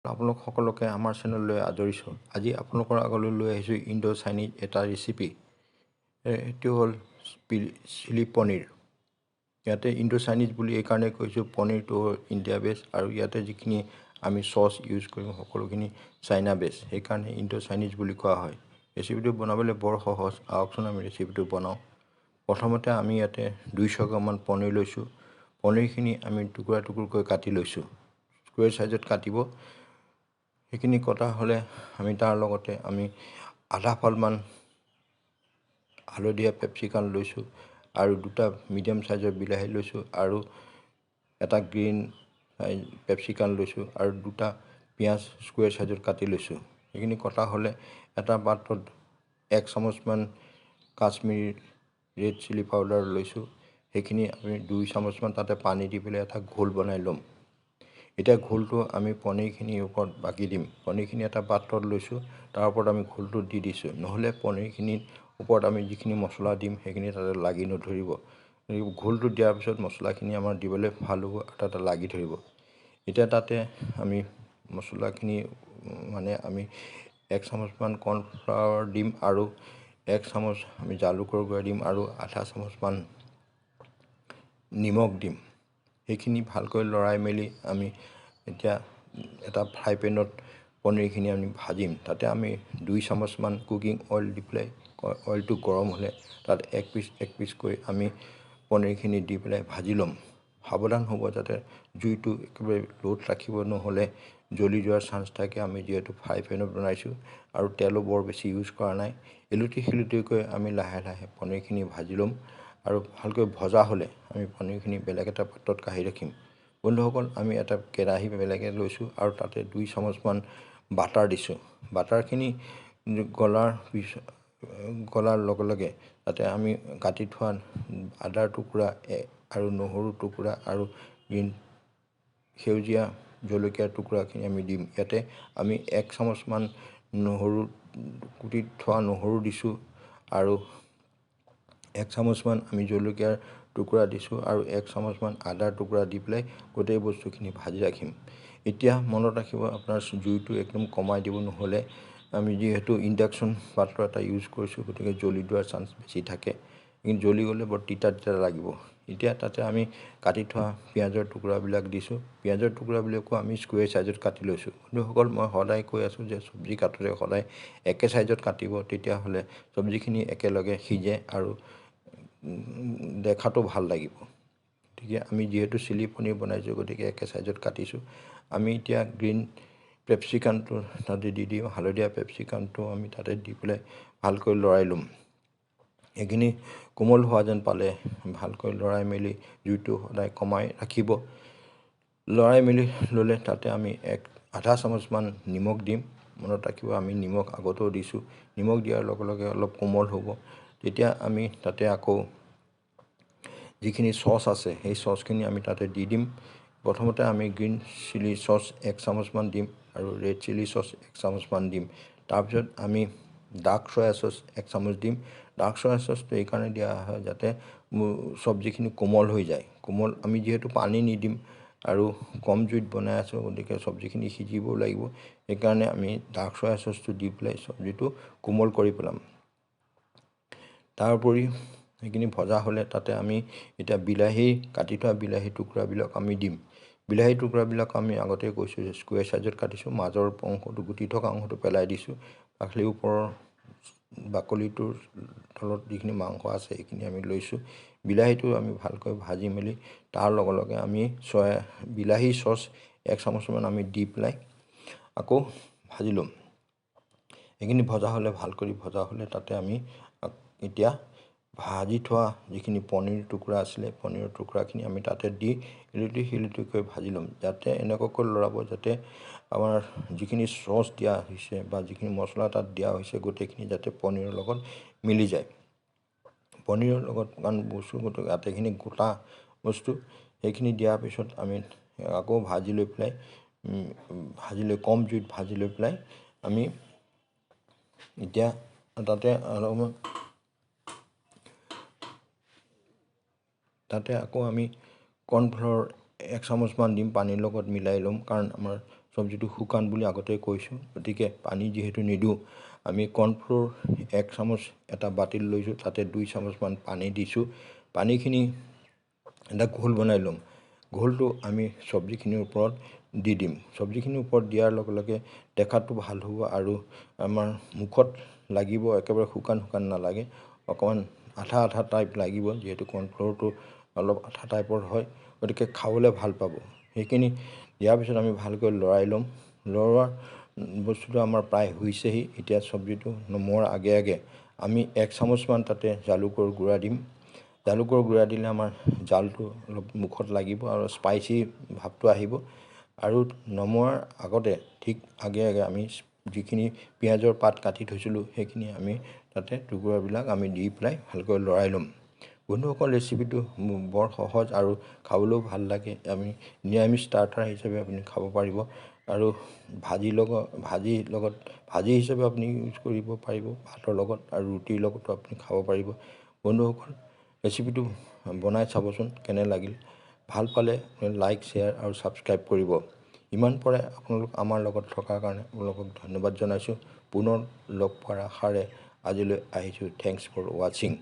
আপোনালোক সকলোকে আমাৰ চেনেললৈ আদৰিছোঁ। আজি আপোনালোকৰ আগলৈ লৈ আহিছোঁ ইণ্ডো চাইনিজ এটা ৰেচিপি। এইটো হ'ল চিলি পনীৰ। ইয়াতে ইণ্ডো চাইনিজ বুলি এইকাৰণে কৈছোঁ, পনীৰটো হ'ল ইণ্ডিয়া বেছ আৰু ইয়াতে যিখিনি আমি চচ ইউজ কৰিম সকলোখিনি চাইনা বেছ, সেইকাৰণে ইণ্ডো চাইনিজ বুলি কোৱা হয়। ৰেচিপিটো বনাবলৈ বৰ সহজ। আহকচোন আমি ৰেচিপিটো বনাওঁ। প্ৰথমতে আমি ইয়াতে 200 গ্ৰামমান পনীৰ লৈছোঁ। পনীৰখিনি আমি টুকুৰা টুকুৰকৈ কাটি লৈছোঁ। স্কুৱেৰ চাইজত কাটিব। সেইখিনি কটা হ'লে আমি তাৰ লগতে আমি আধা ফালমান হালধীয়া পেপচিকাম লৈছোঁ আৰু দুটা মিডিয়াম চাইজৰ বিলাহী লৈছোঁ আৰু এটা গ্ৰীণ পেপচিকাম লৈছোঁ আৰু দুটা পিঁয়াজ স্কুৱেৰ চাইজত কাটি লৈছোঁ। সেইখিনি কটা হ'লে এটা পাত্ৰত 1 চামুচমান কাশ্মীৰী ৰেড চিলি পাউডাৰ লৈছোঁ। সেইখিনি আমি 2 চামুচমান তাতে পানী দি পেলাই এটা ঘোল বনাই ল'ম। এতিয়া ঘোলটো আমি পনীৰখিনিৰ ওপৰত বাকি দিম। পনীৰখিনি এটা পাত্ৰত লৈছোঁ, তাৰ ওপৰত আমি ঘোলটো দি দিছোঁ। নহ'লে পনীৰখিনিৰ ওপৰত আমি যিখিনি মছলা দিম সেইখিনি তাতে লাগি নধৰিব। ঘোলটো দিয়াৰ পিছত মছলাখিনি আমাৰ দিবলৈ ভাল হ'ব আৰু তাতে লাগি ধৰিব। এতিয়া তাতে আমি মছলাখিনি আমি 1 চামুচমান কৰ্ণফ্লাৱাৰ দিম আৰু 1 চামুচ আমি জালুকৰ গুড়া দিম আৰু আধা চামুচমান নিমখ দিম। সেইখিনি ভালকৈ লৰাই মেলি আমি এতিয়া এটা ফ্ৰাই পেনত পনীৰখিনি আমি ভাজিম। তাতে আমি 2 চামুচমান কুকিং অইল দি পেলাই, অইলটো গৰম হ'লে তাত এক পিচকৈ আমি পনীৰখিনি দি পেলাই ভাজি ল'ম। সাৱধান হ'ব যাতে জুইটো একেবাৰে ল'ত ৰাখিব, নহ'লে জ্বলি যোৱাৰ চান্স থাকে। আমি যিহেতু ফ্ৰাই পেনত বনাইছোঁ আৰু তেলো বৰ বেছি ইউজ কৰা নাই। এলুটি শিলুটিকৈ আমি লাহে লাহে পনীৰখিনি ভাজি ল'ম আৰু ভালকৈ ভজা হ'লে আমি পনীৰখিনি বেলেগ এটা পাত্ৰত কাঢ়ি ৰাখিম। বন্ধুসকল, আমি এটা কেৰাহী বেলেগে লৈছোঁ আৰু তাতে 2 চামুচমান বাটাৰ দিছোঁ। বাটাৰখিনি গলাৰ লগে লগে তাতে আমি কাটি থোৱা আদাৰ টুকুৰা আৰু নহৰু টুকুৰা আৰু সেউজীয়া জলকীয়াৰ টুকুৰাখিনি আমি দিম। ইয়াতে আমি 1 চামুচমান কুটি থোৱা নহৰু দিছোঁ আৰু 1 চামুচমান আমি জলকীয়াৰ টুকুৰা দিছোঁ আৰু 1 চামুচমান আদাৰ টুকুৰা দি পেলাই গোটেই বস্তুখিনি ভাজি ৰাখিম। এতিয়া মনত ৰাখিব, আপোনাৰ জুইটো একদম কমাই দিব, নহ'লে আমি যিহেতু ইণ্ডাকশ্যন পাত্ৰ এটা ইউজ কৰিছোঁ, গতিকে জ্বলি যোৱাৰ চান্স বেছি থাকে। কিন্তু জ্বলি গ'লে বৰ তিতা তিতা লাগিব। এতিয়া তাতে আমি কাটি থোৱা পিঁয়াজৰ টুকুৰাবিলাক দিছোঁ। পিঁয়াজৰ টুকুৰাবিলাকো আমি স্কুৱেৰ চাইজত কাটি লৈছোঁ। বন্ধুসকল, মই সদায় কৈ আছোঁ যে চব্জি কাটোতে সদায় একে চাইজত কাটিব, তেতিয়াহ'লে চব্জিখিনি একেলগে সিজে আৰু দেখাতো ভাল লাগিব। গতিকে আমি যিহেতু চিলি পনীৰ বনাইছোঁ, গতিকে একে চাইজত কাটিছোঁ। আমি এতিয়া গ্ৰীণ পেপচিকামটো তাতে দি দিওঁ। হালধীয়া পেপচিকামটো আমি তাতে দি পেলাই ভালকৈ লৰাই ল'ম। এইখিনি কোমল হোৱা যেন পালে ভালকৈ লৰাই মেলি জুইটো সদায় কমাই ৰাখিব। লৰাই মেলি ল'লে তাতে আমি আধা চামুচমান নিমখ দিম। মনত ৰাখিব, আমি নিমখ আগতেও দিছোঁ। নিমখ দিয়াৰ লগে লগে অলপ কোমল হ'ব। তেতিয়া আমি তাতে আকৌ যিখিনি চচ আছে সেই চচখিনি আমি তাতে দি দিম। প্ৰথমতে আমি গ্ৰীণ চিলি চচ 1 চামুচমান দিম আৰু ৰেড চিলি চচ 1 চামুচমান দিম। তাৰপিছত আমি ডাৰ্ক চয়া চচ 1 চামুচ দিম। ডাৰ্ক চয়া চচটো এইকাৰণে দিয়া হয় যাতে চব্জিখিনি কোমল হৈ যায়। আমি যিহেতু পানী নিদিম আৰু কম জুইত বনাই আছোঁ, গতিকে চব্জিখিনি সিজিবও লাগিব। সেইকাৰণে আমি ডাৰ্ক চয়া চচটো দি পেলাই চব্জিটো কোমল কৰি পেলাম। তাৰোপৰি সেইখিনি ভজা হ'লে তাতে আমি এতিয়া কাটি থোৱা বিলাহী টুকুৰাবিলাক আমি দিম। বিলাহী টুকুৰাবিলাক আমি আগতে কৈছোঁ যে স্কুৱেৰ চাইজত কাটিছোঁ। মাজৰ অংশটো, গুটি থকা অংশটো পেলাই দিছোঁ। পাখলিৰ ওপৰৰ বাকলিটোৰ তলত যিখিনি মাংস আছে সেইখিনি আমি লৈছোঁ। বিলাহীটো আমি ভালকৈ ভাজি মেলি তাৰ লগে লগে আমি বিলাহী চচ 1 চামুচমান আমি দি পেলাই আকৌ ভাজি ল'ম। সেইখিনি ভাল কৰি ভজা হ'লে তাতে আমি এতিয়া ভাজি থোৱা যিখিনি পনীৰ টুকুৰা আছিলে, পনীৰৰ টুকুৰাখিনি আমি তাতে দি ইলুটি শিলুটিকৈ ভাজি ল'ম। যাতে এনেকুৱাকৈ লৰাব যাতে আমাৰ যিখিনি চচ দিয়া হৈছে বা যিখিনি মছলা তাত দিয়া হৈছে গোটেইখিনি যাতে পনীৰৰ লগত মিলি যায়। পনীৰৰ লগত কাৰণ আটাইখিনি গোটা বস্তু, সেইখিনি দিয়াৰ পিছত আমি আকৌ ভাজি লৈ কম জুইত ভাজি লৈ পেলাই আমি এতিয়া তাতে আকৌ আমি কৰ্ণফ্লাৱাৰ 1 চামুচমান দিম, পানীৰ লগত মিলাই ল'ম। কাৰণ আমাৰ চব্জিটো শুকান বুলি আগতে কৈছোঁ, গতিকে পানী যিহেতু নিদিওঁ, আমি কৰ্ণফ্ল'ৰ 1 চামুচ এটা বাতিত লৈছোঁ, তাতে 2 চামুচমান পানী দিছোঁ। পানীখিনি এটা ঘোল বনাই ল'ম। ঘোলটো আমি চব্জিখিনিৰ ওপৰত দি দিম। চব্জিখিনিৰ ওপৰত দিয়াৰ লগে লগে দেখাটো ভাল হ'ব আৰু আমাৰ মুখত লাগিব, একেবাৰে শুকান নালাগে, অকণমান আঠা টাইপ লাগিব, যিহেতু কৰ্ণফ্ল'ৰটো অলপ আঠা টাইপৰ হয়, গতিকে খাবলৈ ভাল পাব। সেইখিনি দিয়াৰ পিছত আমি ভালকৈ লৰাই ল'ম। লৰোৱাৰ বস্তুটো আমাৰ প্ৰায় হৈছেহি। এতিয়া চব্জিটো নমোৱাৰ আগে আমি 1 চামুচমান তাতে জালুকৰ গুড়া দিম। জালুকৰ গুড়া দিলে আমাৰ জালটো অলপ মুখত লাগিব আৰু স্পাইচি ভাৱটো আহিব। আৰু নমোৱাৰ আগতে ঠিক আগে আমি যিখিনি পিঁয়াজৰ পাত কাটি থৈছিলোঁ, সেইখিনি আমি তাতে টুকুৰাবিলাক আমি দি পেলাই ভালকৈ লৰাই ল'ম। বন্ধুসকল, ৰেচিপিটো বৰ সহজ আৰু খাবলৈও ভাল লাগে। আমি নিৰামিষ ষ্টাৰ্টাৰ হিচাপে আপুনি খাব পাৰিব আৰু ভাজি হিচাপে আপুনি ইউজ কৰিব পাৰিব, ভাতৰ লগত আৰু ৰুটিৰ লগতো আপুনি খাব পাৰিব। বন্ধুসকল, ৰেচিপিটো বনাই চাবচোন কেনে লাগিল। ভাল পালে লাইক, শ্বেয়াৰ আৰু ছাবস্ক্ৰাইব কৰিব। ইমান পৰে আপোনালোক আমাৰ লগত থকাৰ কাৰণে আপোনালোকক ধন্যবাদ জনাইছোঁ। পুনৰ লগ পোৱাৰ আশাৰে আজিলৈ আহিছোঁ। থেংকছ ফৰ ৱাচিং।